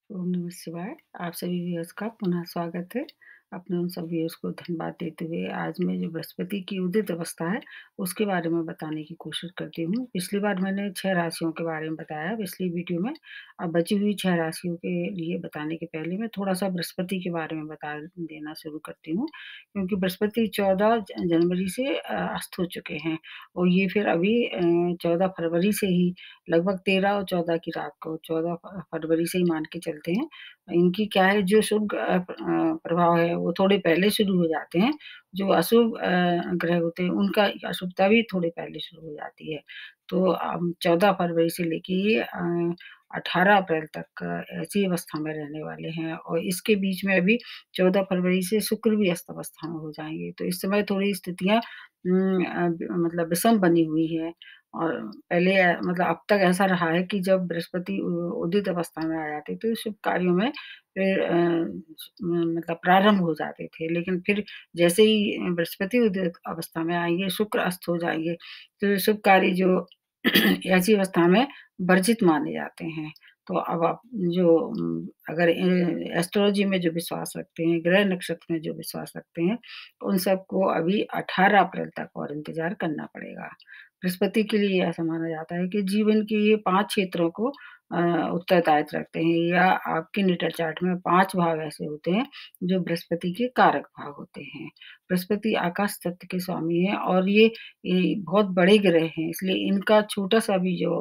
ओम नमः शिवाय। आप सभी व्यूअर्स का पुनः स्वागत है। अपने उन सब व्यूअर्स को धन्यवाद देते हुए आज मैं जो बृहस्पति की उदित अवस्था है, उसके बारे में बताने की कोशिश करती हूँ। पिछली बार मैंने 6 राशियों के बारे में बताया पिछली वीडियो में। अब बची हुई 6 राशियों के लिए बताने के पहले मैं थोड़ा-सा बृहस्पति के बारे में बता देना शुरू करती हूँ। क्योंकि बृहस्पति 14 जनवरी से अस्त हो चुके हैं और ये फिर अभी 14 फरवरी से ही लगभग 13 और 14 की रात को 14 फरवरी से ही मान के चलते हैं। इनकी क्या है जो शुभ प्रभाव है वो थोड़े पहले शुरू हो जाते हैं। जो अशुभ ग्रह होते हैं उनका अशुभता भी थोड़े पहले शुरू हो जाती है। तो 14 फरवरी से लेके ये 18 अप्रैल तक ऐसी अवस्था में रहने वाले हैं और इसके बीच में अभी 14 फरवरी से शुक्र भी अस्त अवस्था में हो जाएँगे। तो इस समय थोड़ी स्थितियाँ मतलब विषम बनी हुई है। और पहले मतलब अब तक ऐसा रहा है कि जब बृहस्पति उदित अवस्था में आ जाते थे, शुभ कार्यों में फिर मतलब प्रारंभ हो जाते थे। लेकिन फिर जैसे ही बृहस्पति उदित अवस्था में आएँगे, शुक्र अस्त हो जाएँगे, तो शुभ कार्य जो ऐसी अवस्था में वर्जित माने जाते हैं। तो अब आप जो अगर एस्ट्रोलॉजी में जो विश्वास रखते हैं, ग्रह नक्षत्र में जो विश्वास रखते हैं, उन सबको अभी 18 अप्रैल तक और इंतज़ार करना पड़ेगा। बृहस्पति के लिए ऐसा माना जाता है कि जीवन के ये 5 क्षेत्रों को अ, उत्तरदायित्व रखते हैं या आपके नेटल चार्ट में 5 भाव ऐसे होते हैं, जो बृहस्पति के कारक भाव होते हैं। बृहस्पति आकाश तत्व के स्वामी हैं और ये बहुत बड़े ग्रह हैं, इसलिए इनका छोटा-सा भी जो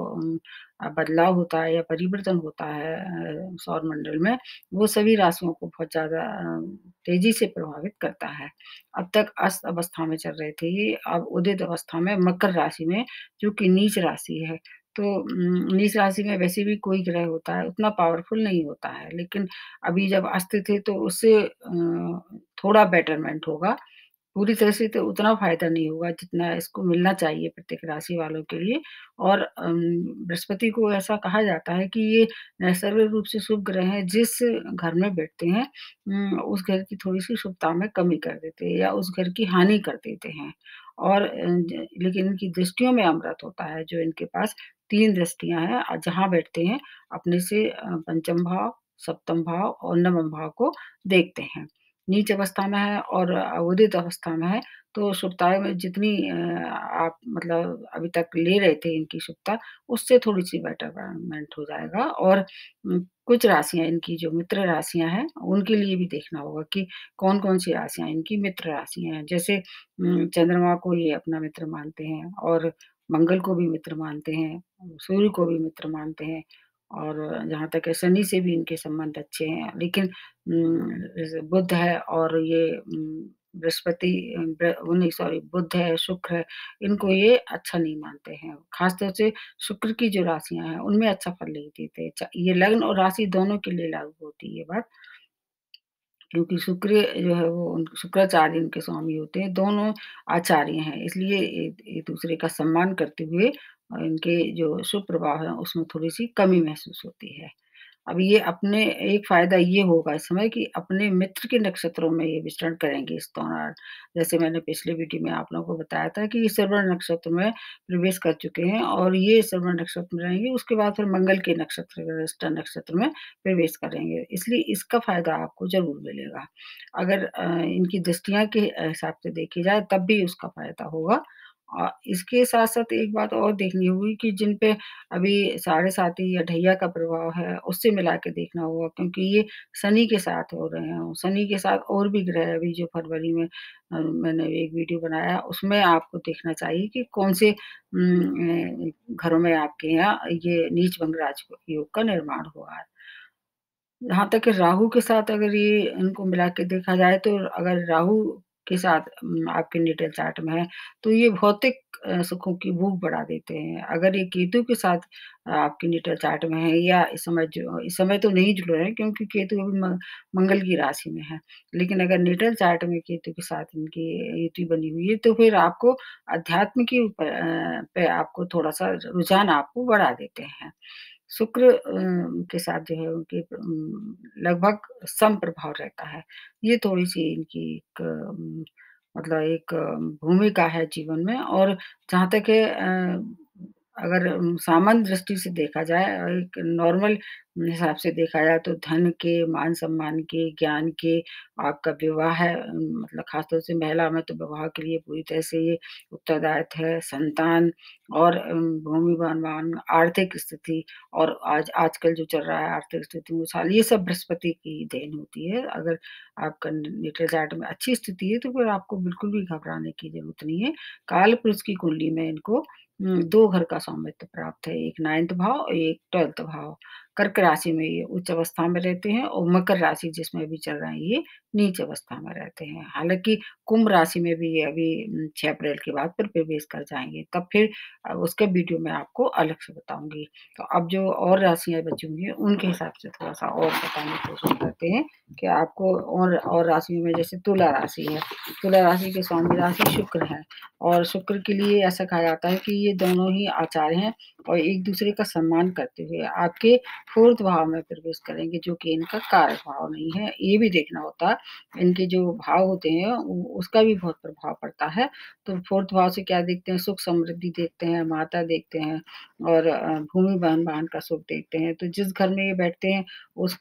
बदलाव होता है या परिवर्तन होता है सौर मंडल में, वो सभी राशियों को बहुत ज़्यादा तेज़ी से प्रभावित करता है। अब तक अस्त अवस्था में चल रहे थे ये, अब उदित अवस्था में मकर राशि में जो कि नीच राशि है। तो नीच राशि में वैसे भी कोई ग्रह होता है, उतना पावरफुल नहीं होता है, लेकिन अभी जब अस्त थे तो उससे थोड़ा बेटरमेंट होगा। पूरी तरह से तो उतना फ़ायदा नहीं होगा जितना इसको मिलना चाहिए प्रत्येक राशि वालों के लिए और बृहस्पति को ऐसा कहा जाता है कि ये नैसर्गिक रूप से शुभ ग्रह हैं, जिस घर में बैठते हैं उस घर की थोड़ी-सी शुभता में कमी कर देते हैं या उस घर की हानि कर देते हैं। और लेकिन इनकी दृष्टियों में अमृत होता है, जो इनके पास 3 दृष्टियाँ हैं जहाँ बैठते हैं अपने से पंचम भाव, सप्तम भाव और नवम भाव को देखते हैं। नीच अवस्था में है और उदित अवस्था में है, तो शुभताएँ में जितनी आप मतलब अभी तक ले रहे थे इनकी शुभता, उससे थोड़ी-सी बेटरमेंट हो जाएगा और कुछ राशियाँ इनकी जो मित्र राशियाँ हैं, उनके लिए भी देखना होगा कि कौन-कौन सी राशियाँ इनकी मित्र राशियाँ हैं। जैसे चंद्रमा को ये अपना मित्र मानते हैं और मंगल को भी मित्र मानते हैं, सूर्य को भी मित्र मानते हैं और जहाँ तक है शनि से भी इनके संबंध अच्छे हैं। लेकिन जैसे बुध है और ये बृहस्पति वो नहीं सॉरी बुध है, शुक्र है, इनको ये अच्छा नहीं मानते हैं। ख़ास तौर से शुक्र की जो राशियाँ हैं, उनमें अच्छा फल नहीं देते। ये लग्न और राशि दोनों के लिए लागू होती है ये बात। क्योंकि शुक्र जो है वो शुक्राचार्य इनके स्वामी होते हैं, दोनों आचार्य हैं, इसलिए एक दूसरे का सम्मान करते हुए इनके जो शुभ प्रभाव हैं उसमें थोड़ी-सी कमी महसूस होती है। अब ये अपने एक फ़ायदा ये होगा इस समय कि अपने मित्र के नक्षत्रों में ये विचरण करेंगे इस दौरान। जैसे मैंने पिछले वीडियो में आप लोगों को बताया था कि ये श्रवण नक्षत्र में प्रवेश कर चुके हैं और ये श्रवण नक्षत्र में रहेंगे, उसके बाद फिर मंगल के नक्षत्र ज्येष्ठा नक्षत्र में प्रवेश करेंगे। इसलिए इसका फ़ायदा आपको ज़रूर मिलेगा। अगर इनकी दृष्टियाँ के हिसाब से देखी जाए तब भी उसका फ़ायदा होगा। इसके साथ-साथ एक बात और देखनी होगी कि जिन पे अभी साढ़े साती या ढैया का प्रभाव है, उससे मिला के देखना होगा क्योंकि ये शनि के साथ हो रहे हैं। शनि के साथ और भी ग्रह अभी जो फरवरी में मैंने एक वीडियो बनाया, उसमें आपको देखना चाहिए कि कौन से घरों में आपके यहाँ ये नीच भंग राज योग का निर्माण हुआ है। जहाँ तक राहु के साथ अगर ये इनको मिला के देखा जाए तो अगर राहु के साथ आपके नेटल चार्ट में है, तो ये भौतिक सुखों की भूख बढ़ा देते हैं। अगर ये केतु के साथ आपके नेटल चार्ट में है या इस समय तो नहीं जुड़ रहे हैं क्योंकि केतु अभी मंगल की राशि में है। लेकिन अगर नेटल चार्ट में केतु के साथ इनकी युति बनी हुई है, तो फिर आपको अध्यात्म के ऊपर पे आपको थोड़ा-सा रुझान आपको बढ़ा देते हैं। शुक्र के साथ जो है उनके लगभग सम प्रभाव रहता है। ये थोड़ी-सी इनकी एक मतलब एक भूमिका है जीवन में और जहाँ तक है अगर सामान्य दृष्टि से देखा जाए और एक नॉर्मल हिसाब से देखा जाए तो धन के, मान-सम्मान के, ज्ञान के, आपका विवाह है मतलब ख़ासतौर से महिला में तो विवाह के लिए पूरी तरह से ये उत्तरदायित्व है, संतान और भूमि, वन-वाहन, आर्थिक स्थिति और आजकल जो चल रहा है आर्थिक स्थिति खुशहाल, ये सब बृहस्पति की देन होती है। अगर आपका नेटल चार्ट में अच्छी स्थिति है, तो फिर आपको बिल्कुल भी घबराने की ज़रूरत नहीं है। कालपुरुष की कुंडली में इनको 2 घर का स्वामित्व प्राप्त है, एक 9th भाव और एक 12th भाव। कर्क राशि में ये उच्च अवस्था में रहते हैं और मकर राशि जिसमें अभी चल रहे हैं ये नीच अवस्था में रहते हैं। हालाँकि कुंभ राशि में भी ये अभी 6 अप्रैल के बाद फिर प्रवेश कर जाएँगे, तब फिर उसका वीडियो मैं आपको अलग से बताऊँगी। तो अब जो और राशियाँ बची हुई हैं, उनके हिसाब से थोड़ा-सा और बताने की कोशिश करते हैं कि आपको और राशियों में जैसे तुला राशि है, तुला राशि के स्वामी राशि शुक्र हैं। और शुक्र के लिए ऐसा कहा जाता है कि ये दोनों ही आचार्य हैं और एक-दूसरे का सम्मान करते हुए आपके 4th भाव में प्रवेश करेंगे, जो कि इनका कारक भाव नहीं है। ये भी देखना होता है, इनके जो भाव होते हैं उ उसका भी बहुत प्रभाव पड़ता है। तो 4th भाव से क्या देखते हैं, सुख समृद्धि देखते हैं, माता देखते हैं और भूमि वाहन का सुख देखते हैं। तो जिस घर में ये बैठते हैं, उस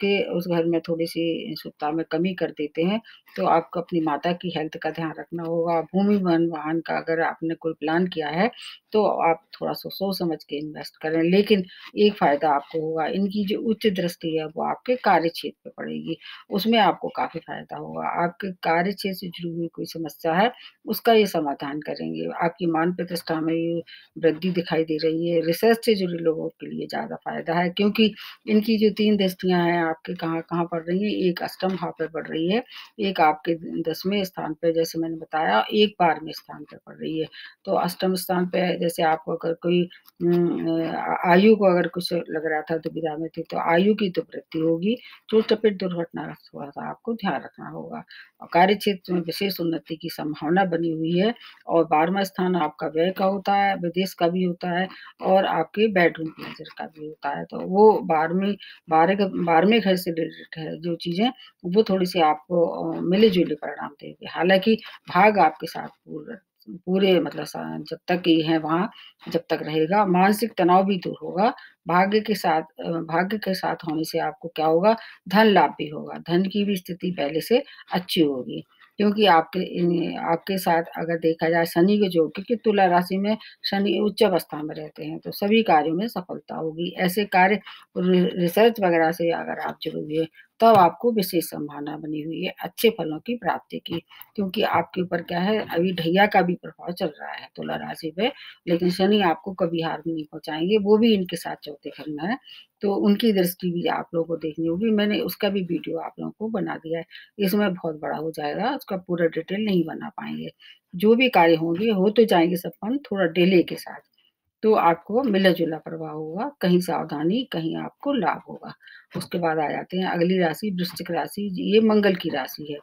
घर में थोड़ी-सी शुभता में कमी कर देते हैं। तो आपको अपनी माता की हेल्थ का ध्यान रखना होगा। भूमि, वन, वाहन का अगर आपने कोई प्लान किया है, तो आप थोड़ा-सा सोच समझ के इन्वेस्ट करें। लेकिन एक फ़ायदा आपको होगा, इनकी जो उच्च दृष्टि है, वो आपके कार्यक्षेत्र पे पड़ेगी। उसमें आपको काफ़ी फ़ायदा होगा। आपके कार्यक्षेत्र से जुड़ी हुई कोई समस्या है, उसका ये समाधान करेंगे। आपकी मान प्रतिष्ठा में ये वृद्धि दिखाई दे रही है। रिसर्च से जुड़े लोगों के लिए ज़्यादा फ़ायदा है क्योंकि इनकी जो 3 दृष्टियाँ हैं, आपके कहाँ-कहाँ पड़ रही हैं, एक अष्टम भाव पे पड़ रही है, एक आपके 10वें स्थान पे जैसे मैंने बताया, एक 12वें स्थान पे पड़ रही है। तो अष्टम स्थान पे जैसे आपको अगर कोई आयु को अगर कुछ लग रहा था दुविधा में थी, तो आयु की तो वृद्धि होगी, चोट-चपेट दुर्घटना का थोड़ा-सा आपको ध्यान रखना होगा। और कार्यक्षेत्र में विशेष उन्नति की संभावना बनी हुई है और 12वाँ स्थान आपका व्यय का होता है, विदेश का भी होता है और आपके बेडरूम प्लेज़र का भी होता है। तो वो 12वें घर से रिलेटेड है जो चीज़ें वो थोड़ी-सी आपको मिले-जुले परिणाम देगी। हालाँकि भाग आपके साथ पूरे मतलब जब तक ये है वहाँ, जब तक रहेगा, मानसिक तनाव भी दूर होगा। भाग्य के साथ होने से आपको क्या होगा, धन लाभ भी होगा। धन की भी स्थिति पहले से अच्छी होगी। क्योंकि आपके साथ अगर देखा जाए शनि के जोड़ क्योंकि तुला राशि में शनि उच्च अवस्था में रहते हैं, तो सभी कार्यों में सफलता होगी। ऐसे कार्य रिसर्च वगैरह से अगर आप जुड़ोगे तब आपको विशेष संभावना बनी हुई है अच्छे फलों की प्राप्ति की। क्योंकि आपके ऊपर क्या है अभी ढैया का भी प्रभाव चल रहा है तुला राशि पे, लेकिन शनि आपको कभी हार्म नहीं पहुँचाएँगे, वो भी इनके साथ चौथे घर में है, तो उनकी दृष्टि भी आप लोगों को देखनी होगी। मैंने उसका भी वीडियो आप लोगों को बना दिया है। इसमें बहुत बड़ा हो जाएगा, उसका पूरा डिटेल नहीं बना पाएँगे। जो भी कार्य होंगे, हो तो जाएँगे संपन्न थोड़ा डिले के साथ। तो आपको मिला-जुला प्रभाव होगा, कहीं सावधानी, कहीं आपको लाभ होगा। उसके बाद आ जाते हैं अगली राशि वृश्चिक राशि, ये मंगल की राशि है।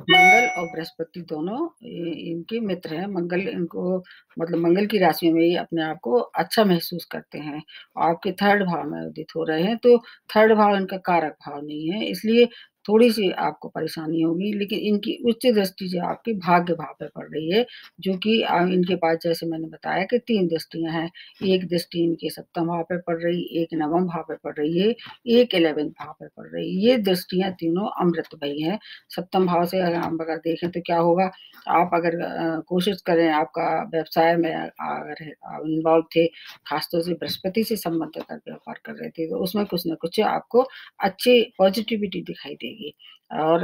मंगल और बृहस्पति दोनों इनके मित्र हैं। मंगल इनको मतलब मंगल की राशि में ये अपने आप को अच्छा महसूस करते हैं। आपके 3rd भाव में उदित हो रहे हैं, तो 3rd भाव इनका कारक भाव नहीं है, इसलिए थोड़ी-सी आपको परेशानी होगी, लेकिन इनकी उच्च दृष्टि जो आपके भाग्य भाव पे पड़ रही है, जो कि इनके पास जैसे मैंने बताया कि 3 दृष्टियाँ हैं। एक दृष्टि इनके 7th भाव पे पड़ रही, एक 9वें भाव पे पड़ रही है, एक 11th भाव पे पड़ रही है। ये दृष्टियाँ तीनों अमृतमयी हैं। सप्तम भाव से अगर हम अगर देखें तो क्या होगा, आप अगर कोशिश करें आपका व्यवसाय में अगर इन्वॉल्व थे, खासतौर से बृहस्पति से संबंधित अगर व्यापार कर रहे थे, तो उसमें कुछ न कुछ आपको अच्छी पॉजिटिविटी दिखाई देगी। और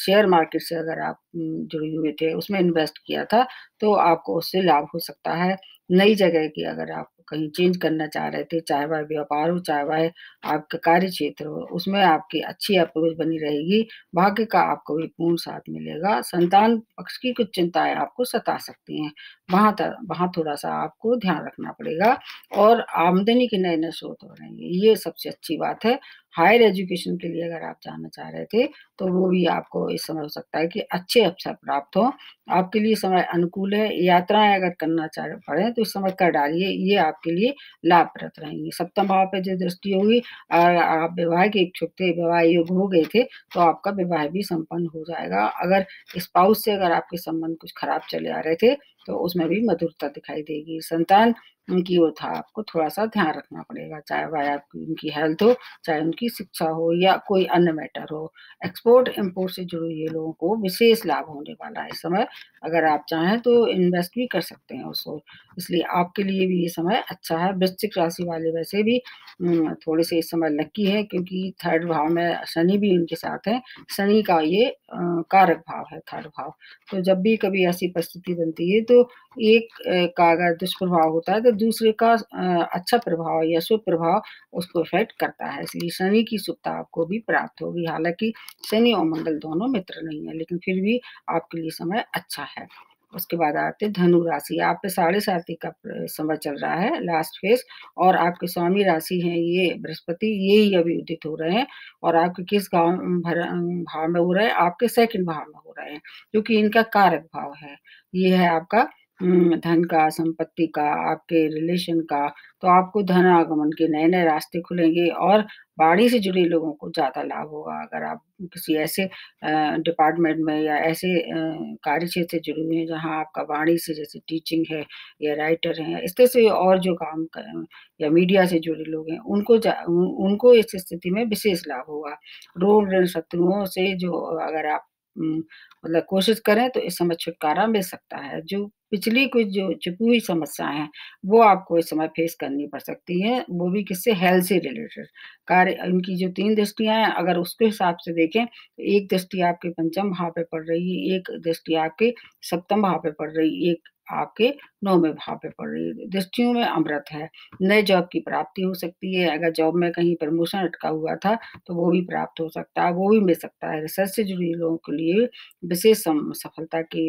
शेयर मार्केट से अगर आप जुड़े हुए थे, उसमें इन्वेस्ट किया था, तो आपको उससे लाभ हो सकता है। नई जगह की अगर आप कहीं चेंज करना चाह रहे थे, चाहे वह व्यापार हो, चाहे वह आपका कार्य क्षेत्र हो, उसमें आपकी अच्छी अप्रोच बनी रहेगी। भाग्य का आपको भी पूर्ण साथ मिलेगा। संतान पक्ष की कुछ चिंताएँ आपको सता सकती हैं। वहाँ थोड़ा-सा आपको ध्यान रखना पड़ेगा और आमदनी के नए-नए स्रोत हो रहेंगे, ये सबसे अच्छी बात है। हायर एजुकेशन के लिए अगर आप जाना चाह रहे थे, तो वो भी आपको इस समय हो सकता है कि अच्छे अवसर प्राप्त हों। आपके लिए समय अनुकूल है, यात्राएँ अगर करना चाह पड़े तो इस समय कर डालिए, ये आपके लिए लाभप्रद रहेंगी। सप्तम भाव पे जो दृष्टि होगी आप विवाह के इच्छुक थे, विवाह योग्य हो गए थे, तो आपका विवाह भी संपन्न हो जाएगा। अगर स्पाउस से अगर आपके संबंध कुछ खराब चले आ रहे थे, तो उसमें भी मधुरता दिखाई देगी। संतान की ओर था आपको थोड़ा-सा ध्यान रखना पड़ेगा, चाहे वह आपकी उनकी हेल्थ हो, चाहे उनकी शिक्षा हो या कोई अन्य मैटर हो। एक्सपोर्ट-इम्पोर्ट से जुड़े हुए लोगों को विशेष लाभ होने वाला है इस समय। अगर आप चाहें तो इन्वेस्ट भी कर सकते हैं उसको, इसलिए आपके लिए भी ये समय अच्छा है। वृश्चिक राशि वाले वैसे भी थोड़े-से इस समय लकी हैं क्योंकि 3rd भाव में शनि भी उनके साथ है। शनि का ये कारक भाव है 3rd भाव। तो जब भी कभी ऐसी परिस्थिति बनती है तो एक का अगर दुष्प्रभाव होता है तो दूसरे का अच्छा प्रभाव या शुभ प्रभाव उसको इफ़ेक्ट करता है। इसलिए शनि की शुभता आपको भी प्राप्त होगी। हालाँकि शनि और मंगल दोनों मित्र नहीं हैं, लेकिन फिर भी आपके लिए समय अच्छा है। उसके बाद आते हैं धनु राशि। आप पे साढ़े साती का समय चल रहा है, लास्ट फेज़, और आपके स्वामी राशि हैं ये बृहस्पति, ये ही अभी उदित हो रहे हैं और आपके किस भाव में हो रहे हैं? आपके 2nd भाव में हो रहे हैं, क्योंकि इनका कारक भाव है। ये है आपका धन का, संपत्ति का, आपके रिलेशन का, तो आपको धन आगमन के नए-नए रास्ते खुलेंगे और वाणी से जुड़े लोगों को ज़्यादा लाभ होगा। अगर आप किसी ऐसे डिपार्टमेंट में या ऐसे कार्य क्षेत्र से जुड़े हुए हैं जहाँ आपका वाणी से, जैसे टीचिंग है या राइटर हैं, इस तरह से और जो काम या मीडिया से जुड़े लोग हैं, उनको इस स्थिति में विशेष लाभ होगा। रोग ऋण शत्रुओं से जो अगर आप मतलब कोशिश करें तो इस समय छुटकारा मिल सकता है। जो पिछली कुछ जो छुपी हुई समस्याएँ हैं, वो आपको इस समय फेस करनी पड़ सकती हैं, वो भी किससे? हेल्थ से रिलेटेड। कार्य इनकी जो 3 दृष्टियाँ हैं, अगर उसके हिसाब से देखें, तो एक दृष्टि आपके पंचम भाव पे पड़ रही है, एक दृष्टि आपके सप्तम भाव पे पड़ रही है, एक आपके 9वें भाव पे पड़ रही है। दृष्टियों में अमृत है, नए जॉब की प्राप्ति हो सकती है, अगर जॉब में कहीं प्रमोशन अटका हुआ था, तो वो भी प्राप्त हो सकता है, वो भी मिल सकता है। रिसर्च से जुड़े लोगों के लिए विशेष सफलता के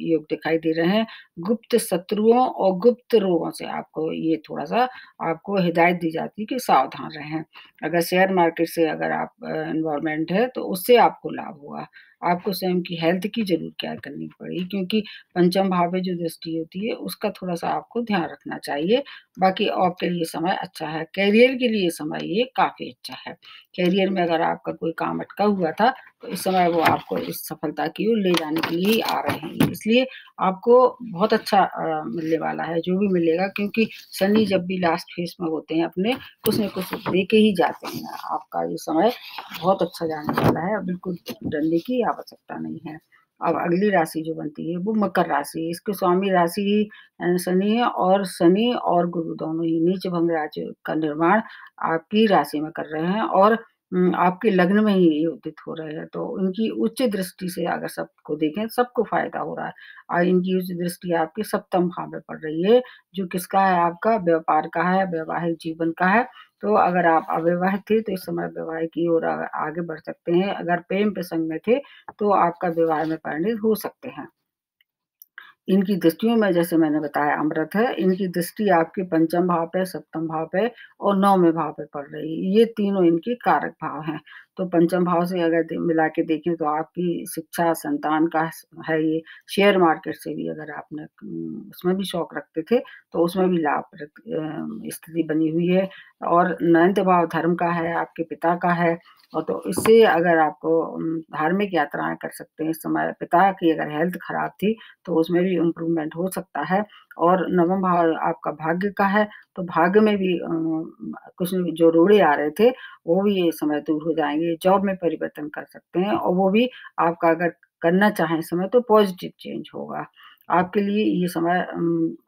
योग दिखाई दे रहे हैं। गुप्त शत्रुओं और गुप्त रोगों से आपको ये थोड़ा-सा आपको हिदायत दी जाती है कि सावधान रहें। अगर शेयर मार्केट से अगर आप इन्वॉल्वमेंट है तो उससे आपको लाभ होगा। आपको स्वयं की हेल्थ की ज़रूर केयर करनी पड़ेगी क्योंकि पंचम भाव में जो दृष्टि होती है उसका थोड़ा-सा आपको ध्यान रखना चाहिए। बाकी आपके लिए समय अच्छा है। करियर के लिए समय ये काफ़ी अच्छा है। करियर में अगर आपका कोई काम अटका हुआ था, तो इस समय वो आपको इस सफलता की ओर ले जाने के लिए ही आ रहे हैं। इसलिए आपको बहुत अच्छा मिलने वाला है, जो भी मिलेगा, क्योंकि शनि जब भी लास्ट फेज़ में होते हैं अपने, कुछ न कुछ दे के ही जाते हैं। आपका ये समय बहुत अच्छा जाने वाला है, बिल्कुल डरने की आवश्यकता नहीं है। अब अगली राशि जो बनती है वो मकर राशि है। इसके स्वामी राशि ही शनि और गुरु दोनों ही नीच भंग राज्य का निर्माण आपकी राशि में कर रहे हैं और आपके लग्न में ही ये उदित हो रहे हैं, तो उनकी उच्च दृष्टि से अगर सबको देखें, सबको फ़ायदा हो रहा है। इनकी उच्च दृष्टि आपके सप्तम भाव में पड़ रही है, जो किसका है? आपका व्यापार का है, वैवाहिक जीवन का है। तो अगर आप अविवाहित थे, तो इस समय विवाह की ओर आगे बढ़ सकते हैं। अगर प्रेम प्रसंग में थे, तो आपका विवाह में परिणत हो सकते हैं। इनकी दृष्टियों में जैसे मैंने बताया अमृत है, इनकी दृष्टि आपके पंचम भाव पे, सप्तम भाव पे और 9वें भाव पे पड़ रही है। ये तीनों इनके कारक भाव हैं। तो पंचम भाव से अगर मिला के देखें तो आपकी शिक्षा, संतान का है ये। शेयर मार्केट से भी अगर आपने उसमें भी शौक रखते थे, तो उसमें भी लाभप्रद स्थिति बनी हुई है और 9th भाव धर्म का है, आपके पिता का है। और तो इससे अगर आपको धार्मिक यात्राएँ कर सकते हैं इस समय। पिता की अगर हेल्थ खराब थी, तो उसमें भी इम्प्रूवमेंट हो सकता है और नवम भाव आपका भाग्य का है, तो भाग्य में भी कुछ न जो रोड़े आ रहे थे, वो भी ये समय दूर हो जाएँगे। जॉब में परिवर्तन कर सकते हैं और वो भी आपका अगर करना चाहें इस समय तो पॉज़िटिव चेंज होगा। आपके लिए ये समय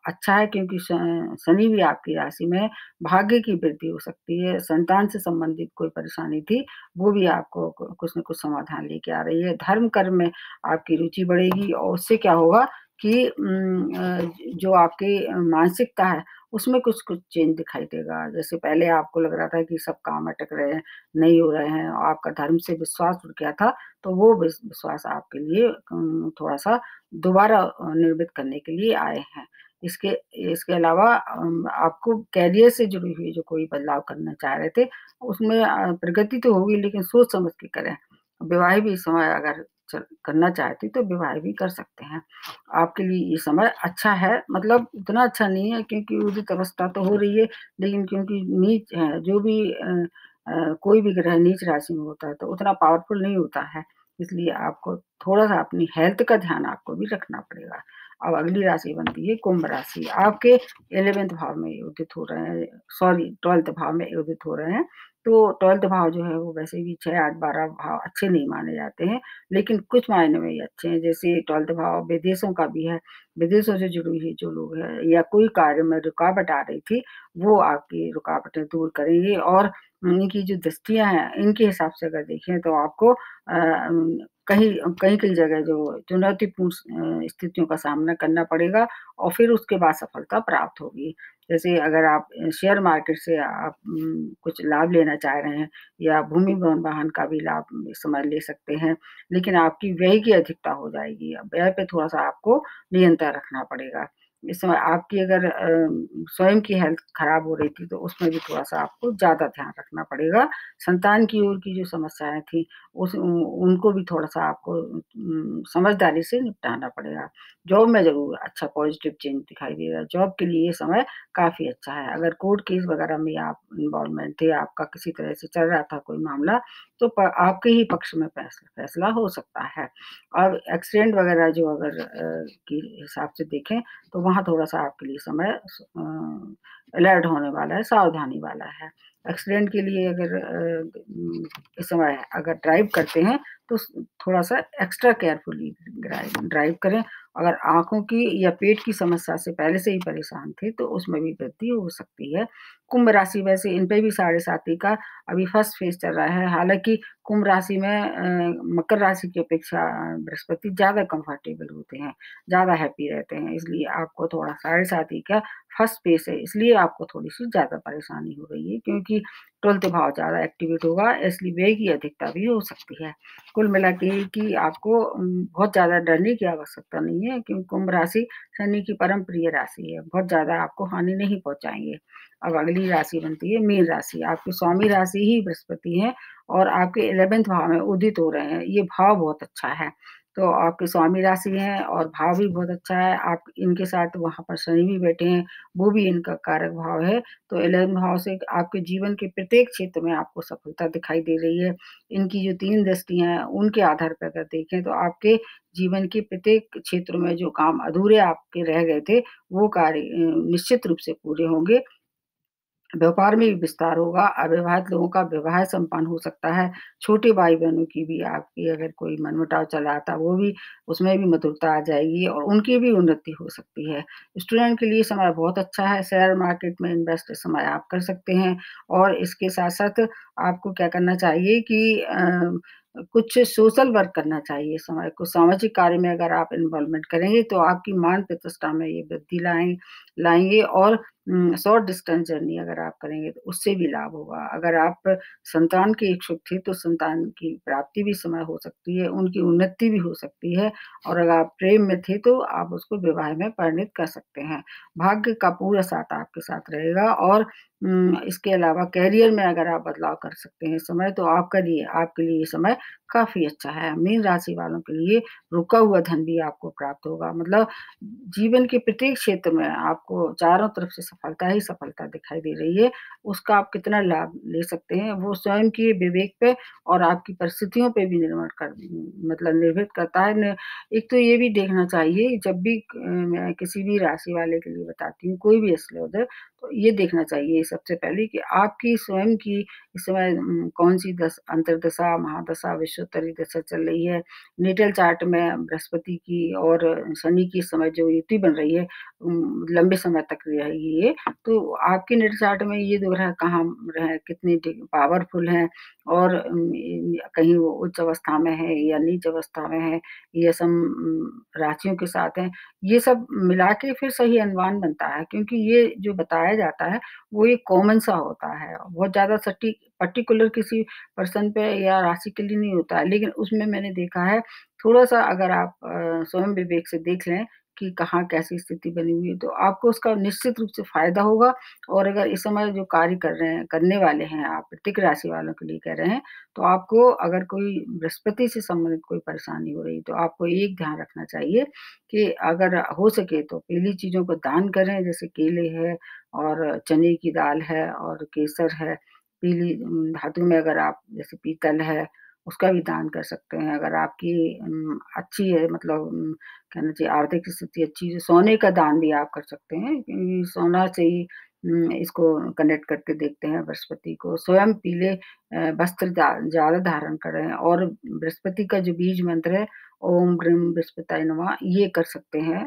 अच्छा है क्योंकि शनि भी आपकी राशि में है, भाग्य की वृद्धि हो सकती है, संतान से संबंधित कोई परेशानी थी, वो भी आपको कुछ न कुछ समाधान लेके आ रही है। धर्म कर्म में आपकी रुचि बढ़ेगी और उससे क्या होगा कि जो आपकी मानसिकता है, उसमें कुछ-कुछ चेंज दिखाई देगा। जैसे पहले आपको लग रहा था कि सब काम अटक रहे हैं, नहीं हो रहे हैं, आपका धर्म से विश्वास उठ गया था, तो वो विश्वास आपके लिए थोड़ा-सा दोबारा निर्मित करने के लिए आए हैं। इसके इसके अलावा आपको करियर से जुड़ी हुई जो कोई बदलाव करना चाह रहे थे, उसमें प्रगति तो होगी लेकिन सोच समझ के करें। विवाह भी इस समय अगर करना चाहती तो विवाह भी कर सकते हैं। आपके लिए ये समय अच्छा है, मतलब उतना अच्छा नहीं है क्योंकि उदित अवस्था तो हो रही है, लेकिन क्योंकि नीच है, जो भी कोई भी ग्रह नीच राशि में होता है तो उतना पावरफुल नहीं होता है, इसलिए आपको थोड़ा-सा अपनी हेल्थ का ध्यान आपको भी रखना पड़ेगा। अब अगली राशि बनती है कुंभ राशि। आपके 11th भाव में ये उदित हो रहे हैं, सॉरी 12th भाव में उदित हो रहे हैं। तो 12th भाव जो है वो वैसे भी 6, 8, 12 भाव अच्छे नहीं माने जाते हैं, लेकिन कुछ मायने में ये अच्छे हैं। जैसे 12th भाव विदेशों का भी है, विदेशों से जुड़ी हुई जो लोग हैं या कोई कार्य में रुकावट आ रही थी, वो आपकी रुकावटें दूर करेंगे और इनकी जो दृष्टियाँ हैं, इनके हिसाब से अगर देखें तो आपको कहीं कहीं-कहीं जगह जो चुनौतीपूर्ण स्थितियों का सामना करना पड़ेगा और फिर उसके बाद सफलता प्राप्त होगी। जैसे अगर आप शेयर मार्केट से आप कुछ लाभ लेना चाह रहे हैं या भूमि भवन वाहन का भी लाभ इस समय ले सकते हैं, लेकिन आपकी व्यय की अधिकता हो जाएगी। अब व्यय पे थोड़ा-सा आपको नियंत्रण रखना पड़ेगा। इस समय आपकी अगर स्वयं की हेल्थ खराब हो रही थी, तो उसमें भी थोड़ा-सा आपको ज़्यादा ध्यान रखना पड़ेगा। संतान की ओर की जो समस्याएँ थी, उनको भी थोड़ा-सा आपको समझदारी से निपटाना पड़ेगा। जॉब में ज़रूर अच्छा पॉज़िटिव चेंज दिखाई दे रहा है। जॉब के लिए ये समय काफ़ी अच्छा है। अगर कोर्ट केस वग़ैरह में आप इन्वॉल्वमेंट थे, आपका किसी तरह से चल रहा था कोई मामला, तो आपके ही पक्ष में फैसला हो सकता है। और एक्सीडेंट वग़ैरह जो अगर के हिसाब से देखें, तो वहाँ थोड़ा-सा आपके लिए समय अलर्ट होने वाला है, सावधानी वाला है। एक्सीडेंट के लिए अगर इस समय अगर ड्राइव करते हैं, तो थोड़ा-सा एक्स्ट्रा केयरफुली ड्राइव करें। अगर आँखों की या पेट की समस्या से पहले से ही परेशान थे, तो उसमें भी वृद्धि हो सकती है। कुंभ राशि वैसे इन पे भी साढ़े साती का अभी फर्स्ट फेज़ चल रहा है। हालाँकि कुंभ राशि में मकर राशि की अपेक्षा बृहस्पति ज़्यादा कंफर्टेबल होते हैं, ज़्यादा हैप्पी रहते हैं, इसलिए आपको थोड़ा साढ़े साती का फर्स्ट फेज़ है, इसलिए आपको थोड़ी-सी ज़्यादा परेशानी हो रही है क्योंकि 12th भाव ज़्यादा एक्टिवेट होगा, इसलिए व्यय की अधिकता भी हो सकती है। कुल मिला के कि आपको बहुत ज़्यादा डरने की आवश्यकता नहीं है क्योंकि कुंभ राशि शनि की परम प्रिय राशि है, बहुत ज़्यादा आपको हानि नहीं पहुँचाएँगे। अब अगली राशि बनती है मीन राशि, आपकी स्वामी राशि ही बृहस्पति हैं और आपके 11th भाव में उदित हो रहे हैं, ये भाव बहुत अच्छा है। तो आपकी स्वामी राशि है और भाव भी बहुत अच्छा है, आप इनके साथ वहाँ पर शनि भी बैठे हैं, वो भी इनका कारक भाव है, तो 11th भाव से आपके जीवन के प्रत्येक क्षेत्र में आपको सफलता दिखाई दे रही है। इनकी जो 3 दृष्टियाँ हैं, उनके आधार पर अगर देखें तो आपके जीवन के प्रत्येक क्षेत्र में जो काम अधूरे आपके रह गए थे, वो कार्य निश्चित रूप से पूरे होंगे। व्यापार में भी विस्तार होगा, अविवाहित लोगों का विवाह संपन्न हो सकता है, छोटे भाई-बहनों की भी आपकी अगर कोई मनमुटाव चल रहा था, वो भी उसमें भी मधुरता आ जाएगी और उनकी भी उन्नति हो सकती है। स्टूडेंट के लिए समय बहुत अच्छा है, शेयर मार्केट में इन्वेस्ट इस समय आप कर सकते हैं और इसके साथ-साथ आपको क्या करना चाहिए कि कुछ सोशल वर्क करना चाहिए इस समय, कुछ सामाजिक कार्य में अगर आप इन्वॉल्वमेंट करेंगे, तो आपकी मान प्रतिष्ठा में ये वृद्धि लाएँगे और शॉर्ट डिस्टेंस जर्नी अगर आप करेंगे तो उससे भी लाभ होगा। अगर आप संतान के इच्छुक थे तो संतान की प्राप्ति भी समय हो सकती है, उनकी उन्नति भी हो सकती है और अगर आप प्रेम में थे तो आप उसको विवाह में परिणित कर सकते हैं। भाग्य का पूरा साथ आपके साथ रहेगा और इसके अलावा करियर में अगर आप बदलाव कर सकते हैं इस समय तो आपके लिए ये समय काफ़ी अच्छा है। मीन राशि वालों के लिए रुका हुआ धन भी आपको प्राप्त होगा मतलब जीवन के प्रत्येक क्षेत्र में आपको चारों तरफ से सफलता ही सफलता दिखाई दे रही है। उसका आप कितना लाभ ले सकते हैं, वो स्वयं के विवेक पे और आपकी परिस्थितियों पे भी मतलब निर्भर करता है। न एक तो ये भी देखना चाहिए जब भी मैं किसी भी राशि वाले के लिए बताती हूँ, कोई भी एस्ट्रोलॉजर तो ये देखना चाहिए सबसे पहले कि आपकी स्वयं की इस समय कौन-सी अंतर्दशा, महादशा, विषुवतरी दशा चल रही है। नेटल चार्ट में बृहस्पति की और शनि की इस समय जो युति बन रही है लंबे समय तक रहेगी ये। तो आपके नेटल चार्ट में ये 2 ग्रह कहाँ रहे कितनी पावरफुल हैं और कहीं वो उच्च अवस्था में है या नीच अवस्था में है, ये सब राशियों के साथ हैं। ये सब मिला के फिर सही अनुमान बनता है क्योंकि ये जो बताया जाता है, वो एक कॉमन सा होता है। बहुत ज़्यादा सटीक पर्टिकुलर किसी पर्सन पे या राशि के लिए नहीं होता है। लेकिन उसमें मैंने देखा है थोड़ा-सा अगर आप स्वयं विवेक से देख लें कि कहाँ कैसी स्थिति बनी हुई है, तो आपको उसका निश्चित रूप से फ़ायदा होगा और अगर इस समय जो कार्य कर रहे हैं करने वाले हैं आप वृश्चिक राशि वालों के लिए कह रहे हैं, तो आपको अगर कोई बृहस्पति से संबंधित कोई परेशानी हो रही है, तो आपको एक ध्यान रखना चाहिए कि अगर हो सके तो पीली चीज़ों को दान करें, जैसे केले है और चने की दाल है और केसर है। पीली धातु में अगर आप जैसे पीतल है उसका भी दान कर सकते हैं। अगर आपकी अच्छी है मतलब कहना चाहिए आर्थिक स्थिति अच्छी है, सोने का दान भी आप कर सकते हैं। सोना से ही इसको कनेक्ट करके देखते हैं बृहस्पति को। स्वयं पीले वस्त्र ज़्यादा धारण करें और बृहस्पति का जो बीज मंत्र है, ओम ग्रीम बृहस्पतियाय नमः ये कर सकते हैं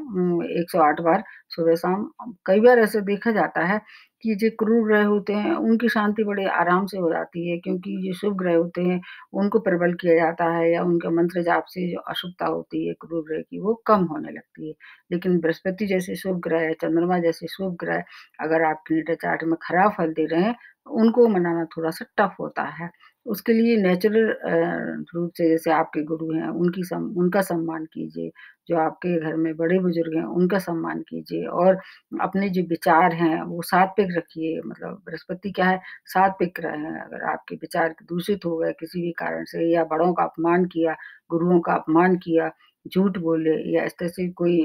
108 बार सुबह-शाम। कई बार ऐसा देखा जाता है कि जो क्रूर ग्रह होते हैं, उनकी शांति बड़े आराम से हो जाती है क्योंकि जो शुभ ग्रह होते हैं, उनको प्रबल किया जाता है या उनके मंत्र जाप से जो अशुभता होती है क्रूर ग्रह की, वो कम होने लगती है। लेकिन बृहस्पति जैसे शुभ ग्रह, चंद्रमा जैसे शुभ ग्रह अगर आपके नेटल चार्ट में खराब फल दे रहे हैं, उनको मनाना थोड़ा-सा टफ होता है। उसके लिए नेचुरल रूप से जैसे आपके गुरु हैं, उनका सम्मान कीजिए। जो आपके घर में बड़े-बुजुर्ग हैं, उनका सम्मान कीजिए और अपने जो विचार हैं, वो सात्विक रखिए। मतलब बृहस्पति क्या है, सात्विक ग्रह है। अगर आपके विचार दूषित हो गए किसी भी कारण से या बड़ों का अपमान किया, गुरुओं का अपमान किया, झूठ बोले या इस तरह से कोई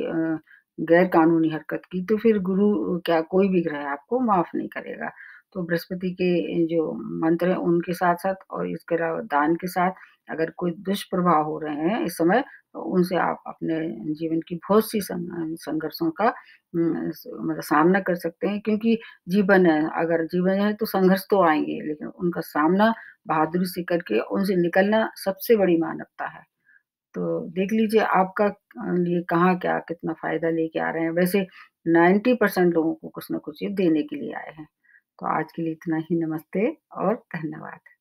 गैर कानूनी हरकत की, तो फिर गुरु क्या कोई भी ग्रह आपको माफ़ नहीं करेगा। तो बृहस्पति के जो मंत्र हैं, उनके साथ-साथ और इसके अलावा दान के साथ अगर कोई दुष्प्रभाव हो रहे हैं इस समय, तो उनसे आप अपने जीवन की बहुत सी संघर्षों का मतलब सामना कर सकते हैं क्योंकि जीवन है, अगर जीवन है तो संघर्ष तो आएँगे, लेकिन उनका सामना बहादुरी से करके उनसे निकलना सबसे बड़ी मानवता है। तो देख लीजिए आपका लिए कहाँ क्या कितना फ़ायदा लेके आ रहे हैं। वैसे 90% लोगों को कुछ न कुछ ये देने के लिए आए हैं। तो आज के लिए इतना ही नमस्ते और धन्यवाद।